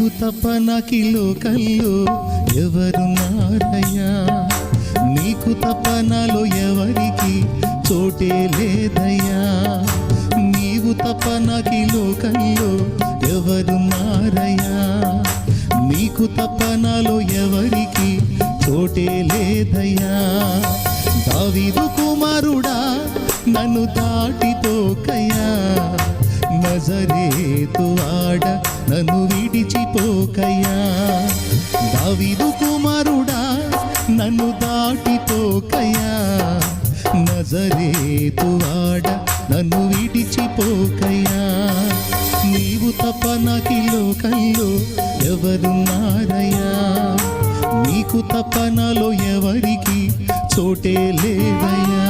నీవు తప్ప నాకి లోకంలో ఎవరున్నారయ్యా, నీకు తప్ప నాలో ఎవరికి చోటే లేదయ్యా, నీవు తప్ప నాకి లోకంలో ఎవరున్నారయ్యా, నీకు తప్ప నాలో ఎవరికి చోటే లేదయ్యా. దావీదు కుమారుడా నన్ను దాటిపోకయ్యా, నజరేతు ఆడ నన్ను విడిచిపోకయ్యా. దావీదు కుమారుడా నన్ను దాటిపోకయ్యా, నజరేతు ఆడ నన్ను విడిచిపోకయ్యా. నీవు తప్ప నాకి లోకంలో ఎవరున్నారయ్యా, నీకు తప్ప నాలో ఎవరికి చోటే లేదయ్యా.